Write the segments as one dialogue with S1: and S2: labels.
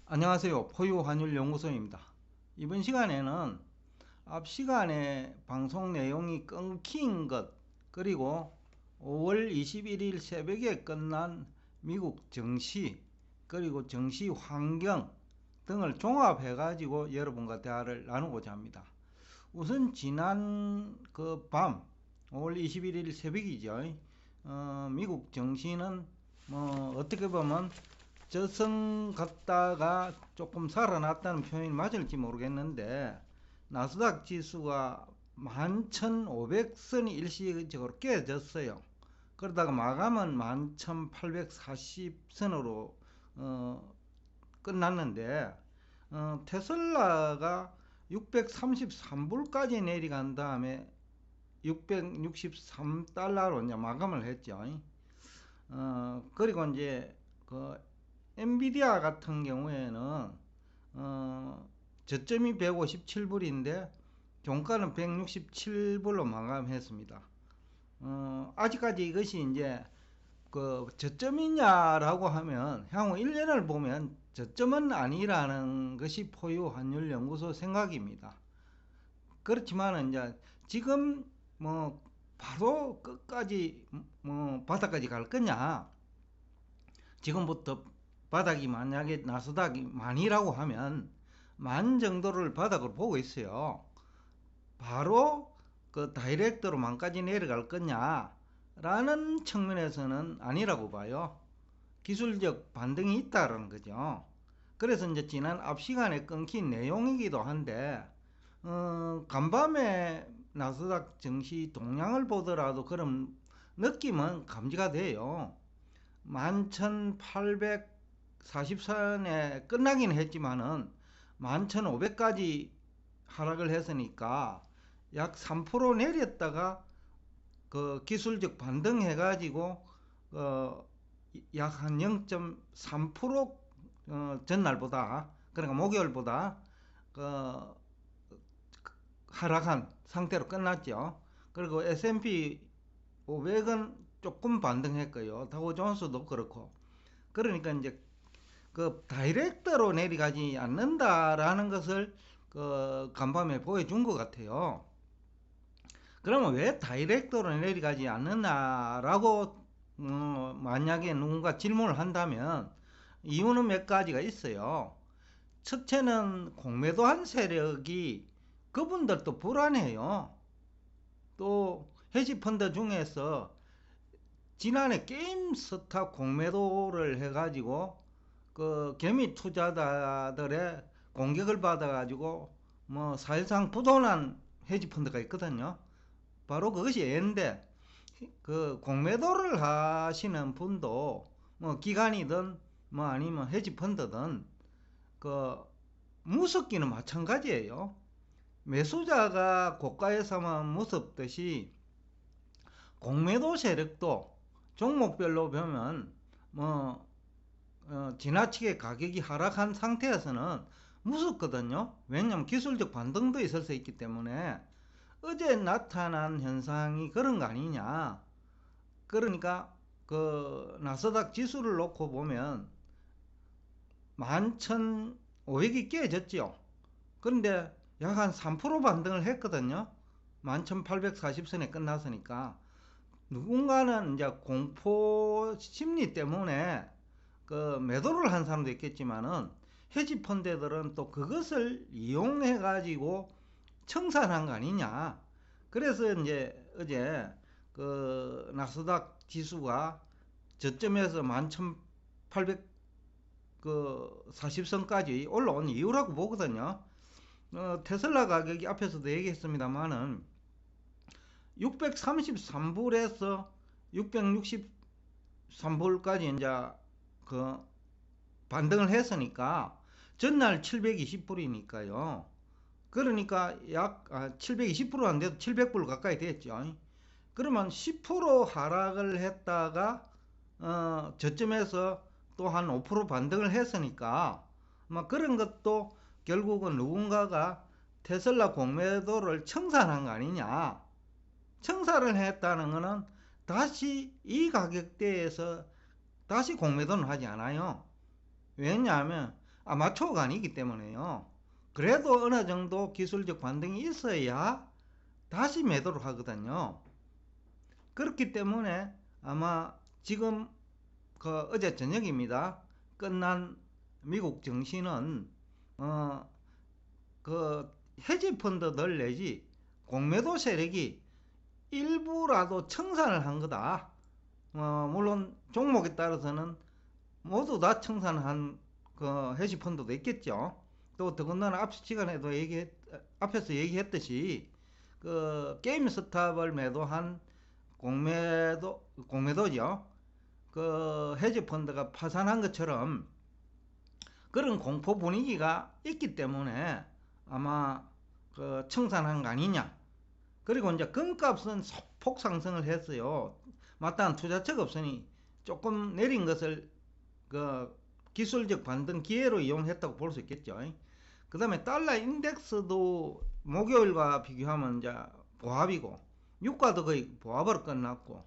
S1: 안녕하세요. 포유환율연구소입니다. 이번 시간에는 앞 시간에 방송 내용이 끊긴 것, 그리고 5월 21일 새벽에 끝난 미국 증시, 그리고 증시 환경 등을 종합해 가지고 여러분과 대화를 나누고자 합니다. 우선 지난 그 밤 5월 21일 새벽이죠. 미국 증시는 어떻게 보면 저승 갔다가 조금 살아났다는 표현이 맞을지 모르겠는데, 나스닥 지수가 11,500선이 일시적으로 깨졌어요. 그러다가 마감은 11,840선으로 끝났는데, 테슬라가 633불까지 내려간 다음에 663달러로 이제 마감을 했죠. 그리고 이제 그 엔비디아 같은 경우에는 저점이 157불인데 종가는 167불로 마감했습니다. 아직까지 이것이 이제 그 저점이냐라고 하면 향후 1년을 보면 저점은 아니라는 것이 포유환율연구소 생각입니다. 그렇지만 이제 지금 뭐 바로 끝까지 바닥까지 갈 거냐, 지금부터 바닥이 만약에 나스닥이 만이라고 하면 만 정도를 바닥으로 보고 있어요. 바로 그 다이렉트로 만까지 내려갈 거냐라는 측면에서는 아니라고 봐요. 기술적 반등이 있다라는 거죠. 그래서 이제 지난 앞 시간에 끊긴 내용이기도 한데, 간밤에 나스닥 증시 동향을 보더라도 그런 느낌은 감지가 돼요. 11,840선에 끝나긴 했지만은 11,500까지 하락을 했으니까 약 3% 내렸다가 그 기술적 반등해 가지고 약 한 0.3% 전날보다, 그러니까 목요일보다 그 하락한 상태로 끝났죠. 그리고 S&P 500은 조금 반등했고요. 다우존스도 그렇고. 그러니까 이제 그 다이렉트로 내려가지 않는다라는 것을 그 간밤에 보여준 것 같아요. 그러면 왜 다이렉트로 내려가지 않느냐라고 만약에 누군가 질문을 한다면 이유는 몇 가지가 있어요. 첫째는 공매도한 세력이 그분들도 불안해요. 또 헤지펀드 중에서 지난해 게임스탑 공매도를 해가지고 그 개미 투자자들의 공격을 받아가지고 뭐 사실상 부도난 헤지펀드가 있거든요. 바로 그것이 A인데, 그 공매도를 하시는 분도 뭐 기관이든 뭐 아니면 헤지펀드든 그 무섭기는 마찬가지예요. 매수자가 고가에서만 무섭듯이 공매도 세력도 종목별로 보면 뭐 지나치게 가격이 하락한 상태에서는 무섭거든요. 왜냐하면 기술적 반등도 있을 수 있기 때문에. 어제 나타난 현상이 그런 거 아니냐. 그러니까 그 나스닥 지수를 놓고 보면 11,500이 깨졌죠. 그런데 약 한 3% 반등을 했거든요. 11,840선에 끝났으니까. 누군가는 이제 공포 심리 때문에 그 매도를 한 사람도 있겠지만은, 헤지 펀드들은 또 그것을 이용해 가지고 청산한 거 아니냐. 그래서 이제 어제 그 나스닥 지수가 저점에서 11,840선까지 올라온 이유라고 보거든요. 테슬라 가격이 앞에서도 얘기했습니다만은 633불에서 663불까지 이제 그 반등을 했으니까 전날 720불이니까요. 그러니까 약 720불 안 돼도 700불 가까이 됐죠. 그러면 10% 하락을 했다가 저점에서 또 한 5% 반등을 했으니까 뭐 그런 것도 결국은 누군가가 테슬라 공매도를 청산한 거 아니냐. 청산을 했다는 것은 다시 이 가격대에서 다시 공매도는 하지 않아요. 왜냐하면 아마추어가 아니기 때문에요. 그래도 어느 정도 기술적 반등이 있어야 다시 매도를 하거든요. 그렇기 때문에 아마 지금 어제 저녁입니다. 끝난 미국 증시는 헤지 펀드들 내지 공매도 세력이 일부라도 청산을 한 거다. 물론 종목에 따라서는 모두 다 청산한 헤지 펀드도 있겠죠. 또 더군다나 앞 시간에도 앞에서 얘기했듯이 게임 스탑을 매도한 공매도죠. 헤지 펀드가 파산한 것처럼 그런 공포 분위기가 있기 때문에 아마 청산한 거 아니냐. 그리고 이제 금값은 소폭 상승을 했어요. 마땅한 투자처가 없으니 조금 내린 것을 기술적 반등 기회로 이용했다고 볼 수 있겠죠. 그 다음에 달러 인덱스도 목요일과 비교하면 이제 보합이고, 유가도 거의 보합으로 끝났고,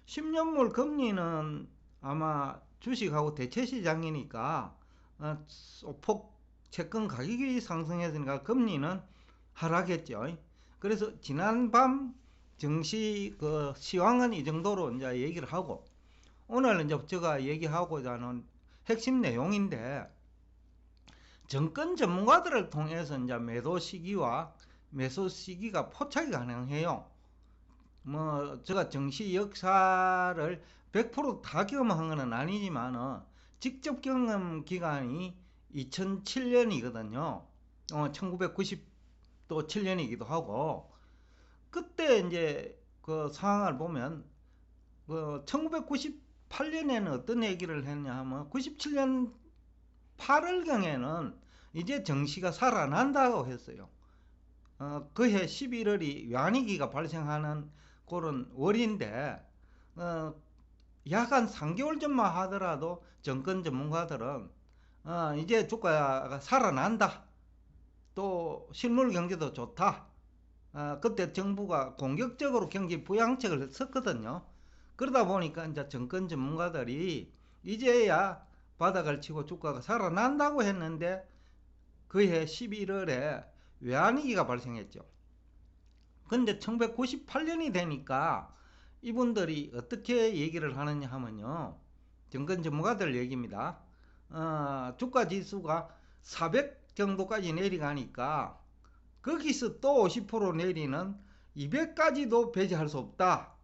S1: 10년물 금리는 아마 주식하고 대체시장이니까 소폭 채권 가격이 상승했으니까 금리는 하락했죠. 그래서 지난밤 증시 시황은 이 정도로 이제 얘기를 하고, 오늘 이제 제가 얘기하고자 하는 핵심 내용인데, 정권 전문가들을 통해서 이제 매도 시기와 매수 시기가 포착이 가능해요. 제가 증시 역사를 100%다 경험한 건 아니지만 직접 경험 기간이 2007년이거든요. 1990도 7년이기도 하고, 그때 이제 그 상황을 보면 1998년에는 어떤 얘기를 했냐 하면 97년 8월경에는 이제 정시가 살아난다고 했어요. 그해 11월이 외환위기가 발생하는 그런 월인데 약 한 3개월 전만 하더라도 정권 전문가들은 이제 주가가 살아난다, 또 실물 경제도 좋다, 그때 정부가 공격적으로 경기 부양책을 썼거든요. 그러다 보니까 이제 정권 전문가들이 이제야 바닥을 치고 주가가 살아난다고 했는데 그해 11월에 외환위기가 발생했죠. 근데 1998년이 되니까 이분들이 어떻게 얘기를 하느냐 하면요, 정권 전문가들 얘기입니다. 주가 지수가 400 정도까지 내려가니까 거기서 또 50% 내리는 200까지도 배제할 수 없다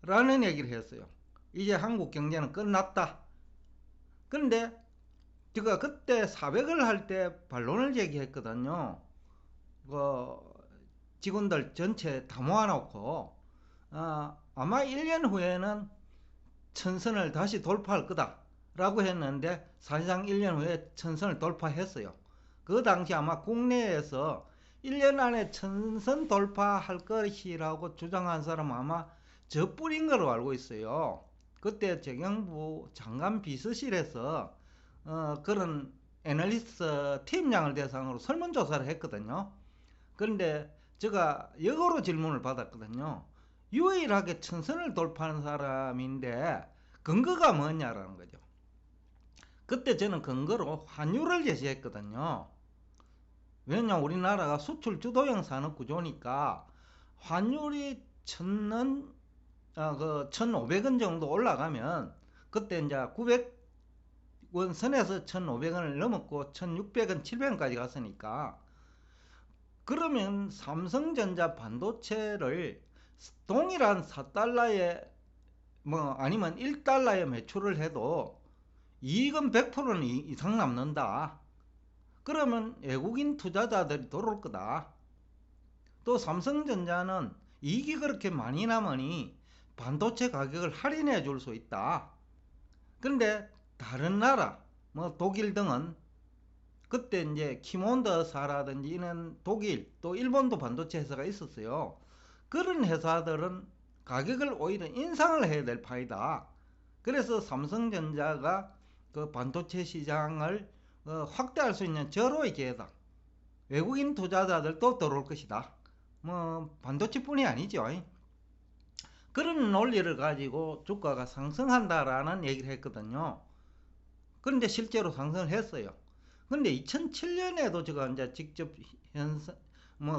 S1: 라는 얘기를 했어요. 이제 한국 경제는 끝났다. 근데 제가 그때 400을 할 때 반론을 제기했거든요. 직원들 전체 다 모아놓고 아마 1년 후에는 천선을 다시 돌파할 거다 라고 했는데, 사실상 1년 후에 천선을 돌파했어요. 그 당시 아마 국내에서 1년 안에 천선 돌파할 것이라고 주장한 사람은 아마 저뿐인 걸로 알고 있어요. 그때 재경부 장관 비서실에서 그런 애널리스트 팀장을 대상으로 설문조사를 했거든요. 그런데 제가 역으로 질문을 받았거든요. 유일하게 천선을 돌파하는 사람인데 근거가 뭐냐라는 거죠. 그때 저는 근거로 환율을 제시했거든요. 왜냐하면 우리나라가 수출 주도형 산업 구조니까 환율이 1,500원 정도 올라가면, 그때 이제 900원 선에서 1,500원을 넘었고 1,600원, 700원까지 갔으니까, 그러면 삼성전자 반도체를 동일한 4달러에 아니면 1달러에 매출을 해도 이익은 100%는 이상 남는다. 그러면 외국인 투자자들이 들어올 거다. 또 삼성전자는 이익이 그렇게 많이 남으니 반도체 가격을 할인해 줄 수 있다. 그런데 다른 나라, 독일 등은 그때 이제 키몬더사라든지 이런 독일 또 일본도 반도체 회사가 있었어요. 그런 회사들은 가격을 오히려 인상을 해야 될 파이다. 그래서 삼성전자가 그 반도체 시장을 확대할 수 있는 절호의 기회다. 외국인 투자자들도 들어올 것이다. 반도체뿐이 아니죠. 그런 논리를 가지고 주가가 상승한다라는 얘기를 했거든요. 그런데 실제로 상승을 했어요. 근데 2007년에도 제가 이제 직접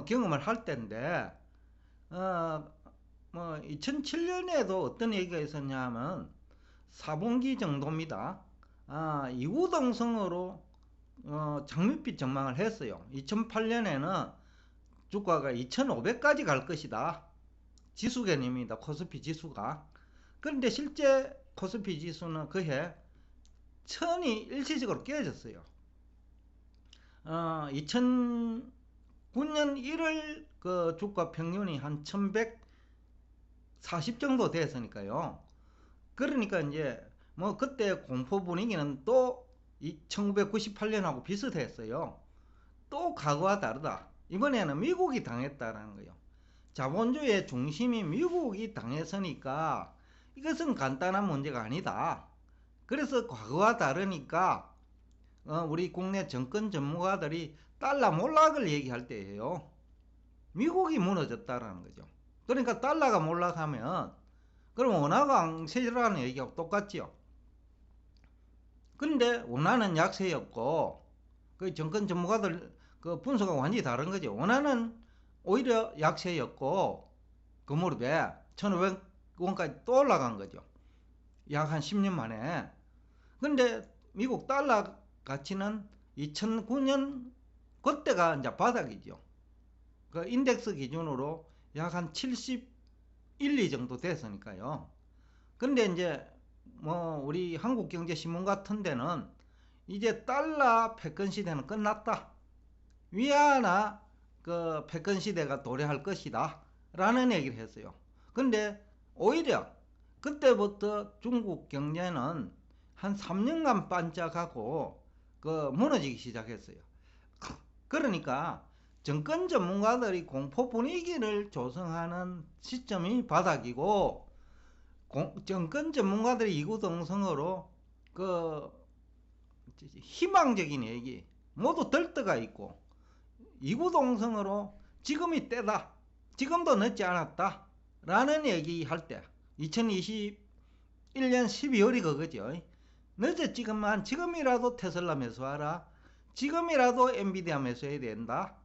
S1: 경험을 할 때인데, 어, 2007년에도 어떤 얘기가 있었냐면, 4분기 정도입니다. 이구동성으로 장밋빛 전망을 했어요. 2008년에는 주가가 2500까지 갈 것이다. 지수 개념입니다. 코스피 지수가. 그런데 실제 코스피 지수는 그해 1000이 일시적으로 깨졌어요. 2009년 1월 그 주가 평균이 한 1140 정도 됐으니까요. 그러니까 이제 그때 공포 분위기는 또 1998년하고 비슷했어요. 또 과거와 다르다. 이번에는 미국이 당했다라는 거예요. 자본주의의 중심이 미국이 당했으니까 이것은 간단한 문제가 아니다. 그래서 과거와 다르니까 우리 국내 정권 전문가들이 달러 몰락을 얘기할 때예요. 미국이 무너졌다라는 거죠. 그러니까 달러가 몰락하면 그럼 원화가 강세라는 얘기하고 똑같죠. 근데 원화는 약세였고 그 정권 전문가들 그 분석은 완전히 다른 거죠. 원화는 오히려 약세였고 그 무렵에 1500원까지 또 올라간 거죠. 약 한 10년 만에. 근데 미국 달러 가치는 2009년 그때가 이제 바닥이죠. 그 인덱스 기준으로 약 한 71, 2 정도 됐으니까요. 근데 이제 우리 한국경제신문 같은 데는 이제 달러 패권 시대는 끝났다. 위안화 그 패권 시대가 도래할 것이다. 라는 얘기를 했어요. 근데 오히려 그때부터 중국 경제는 한 3년간 반짝하고 그 무너지기 시작했어요. 그러니까 정권 전문가들이 공포 분위기를 조성하는 시점이 바닥이고 정권 전문가들이 이구동성으로 그 희망적인 얘기 모두 들떠가 있고 이구동성으로 지금이 때다. 지금도 늦지 않았다. 라는 얘기할 때 2021년 12월이 그거죠. 늦었지만 지금이라도 테슬라 매수하라. 지금이라도 엔비디아 매수해야 된다.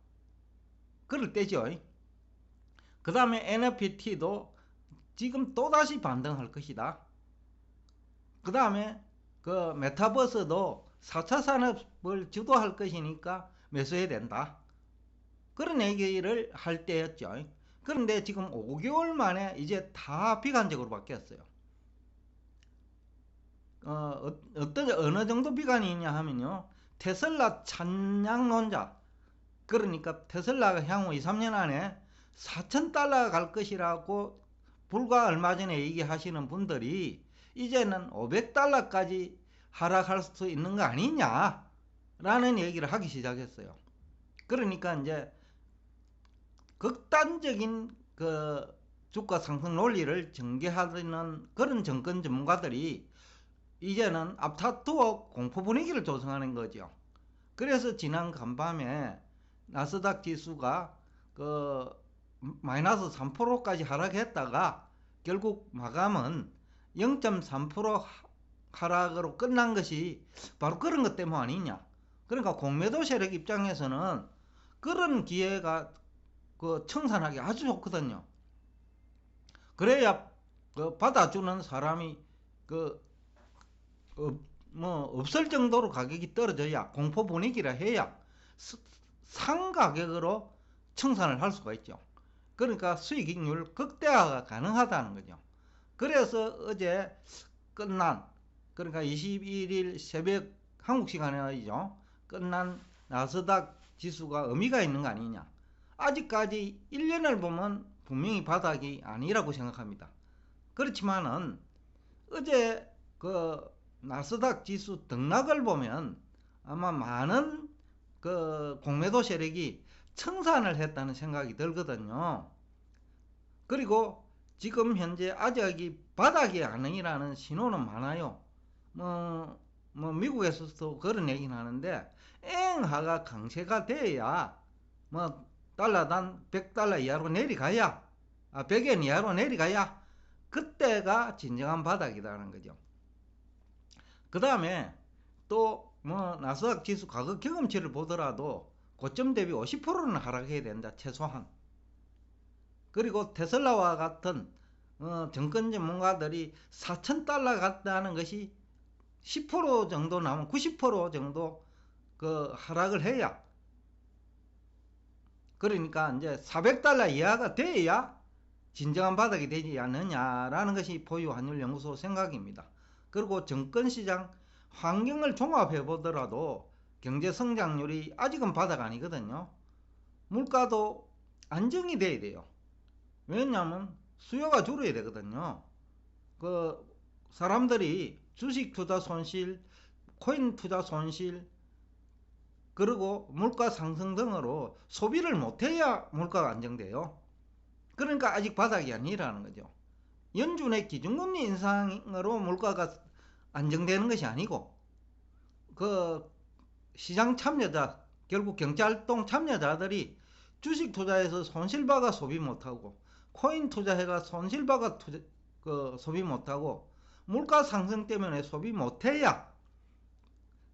S1: 그럴 때죠. 그 다음에 NFPT도 지금 또다시 반등할 것이다. 그 다음에 그 메타버스도 4차 산업을 주도할 것이니까 매수해야 된다. 그런 얘기를 할 때였죠. 그런데 지금 5개월 만에 이제 다 비관적으로 바뀌었어요. 어느 정도 비관이 있냐 하면요. 테슬라 찬양론자. 그러니까 테슬라가 향후 2, 3년 안에 4,000달러가 갈 것이라고 불과 얼마 전에 얘기하시는 분들이 이제는 500달러까지 하락할 수 있는 거 아니냐 라는 얘기를 하기 시작했어요. 그러니까 이제 극단적인 그 주가 상승 논리를 전개하는 그런 정권 전문가들이 이제는 앞다투어 공포 분위기를 조성하는 거죠. 그래서 지난 간밤에 나스닥 지수가 그 마이너스 3%까지 하락했다가 결국 마감은 0.3% 하락으로 끝난 것이 바로 그런 것 때문 아니냐. 그러니까 공매도 세력 입장에서는 그런 기회가 그 청산하기 아주 좋거든요. 그래야 그 받아주는 사람이 그 없을 정도로 가격이 떨어져야 공포 분위기라 해야 상가격으로 청산을 할 수가 있죠. 그러니까 수익률 극대화가 가능하다는 거죠. 그래서 어제 끝난 그러니까 21일 새벽 한국 시간이죠. 끝난 나스닥 지수가 의미가 있는 거 아니냐. 아직까지 1년을 보면 분명히 바닥이 아니라고 생각합니다. 그렇지만은 어제 그 나스닥 지수 등락을 보면 아마 많은 그 공매도 세력이 청산을 했다는 생각이 들거든요. 그리고 지금 현재 아직이 바닥이 아니라는 신호는 많아요. 미국에서도 그런 얘기는 하는데 엔화가 강세가 돼야 달러당 100달러 이하로 내려가야 100엔 이하로 내려가야 그때가 진정한 바닥이라는 거죠. 그 다음에 또 뭐 나스닥 지수 가격 경험치를 보더라도 고점 대비 50%는 하락해야 된다, 최소한. 그리고 테슬라와 같은 정권 전문가들이 4,000달러 갔다는 것이 10% 정도 나오면 90% 정도 그 하락을 해야, 그러니까 이제 400달러 이하가 돼야 진정한 바닥이 되지 않느냐라는 것이 보유환율연구소 생각입니다. 그리고 정권시장 환경을 종합해 보더라도 경제성장률이 아직은 바닥 아니거든요. 물가도 안정이 돼야 돼요. 왜냐하면 수요가 줄어야 되거든요. 그 사람들이 주식 투자 손실, 코인 투자 손실, 그리고 물가 상승 등으로 소비를 못해야 물가가 안정돼요. 그러니까 아직 바닥이 아니라는 거죠. 연준의 기준금리 인상으로 물가가 안정되는 것이 아니고, 그 시장 참여자, 결국 경제활동 참여자들이 주식 투자해서 손실봐가 소비 못하고, 코인 투자해가 손실봐가 소비 못하고, 물가 상승 때문에 소비 못해야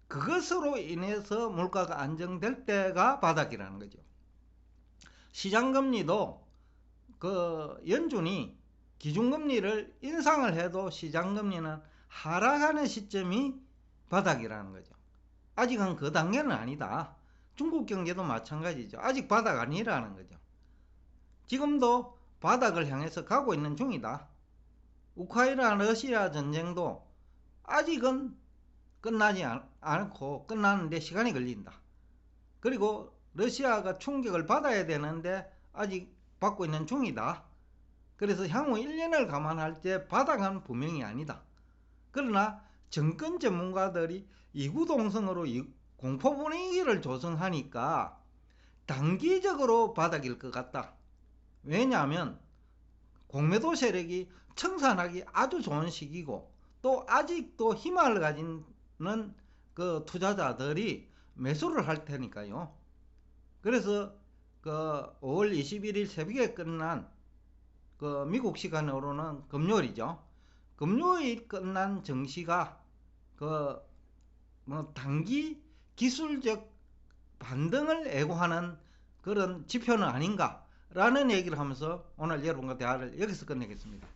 S1: 그것으로 인해서 물가가 안정될 때가 바닥이라는 거죠. 시장금리도 연준이 기준금리를 인상을 해도 시장금리는 하락하는 시점이 바닥이라는 거죠. 아직은 그 단계는 아니다. 중국 경제도 마찬가지죠. 아직 바닥 아니라는 거죠. 지금도 바닥을 향해서 가고 있는 중이다. 우크라이나 러시아 전쟁도 아직은 끝나지 않고 끝나는데 시간이 걸린다. 그리고 러시아가 충격을 받아야 되는데 아직 받고 있는 중이다. 그래서 향후 1년을 감안할 때 바닥은 분명히 아니다. 그러나 정권 전문가들이 이구동성으로 공포 분위기를 조성하니까 단기적으로 바닥일 것 같다. 왜냐하면 공매도 세력이 청산하기 아주 좋은 시기고, 또 아직도 희망을 가지는 그 투자자들이 매수를 할 테니까요. 그래서 5월 21일 새벽에 끝난 미국 시간으로는 금요일이죠. 금요일 끝난 증시가 단기 기술적 반등을 예고하는 그런 지표는 아닌가라는 얘기를 하면서 오늘 여러분과 대화를 여기서 끝내겠습니다.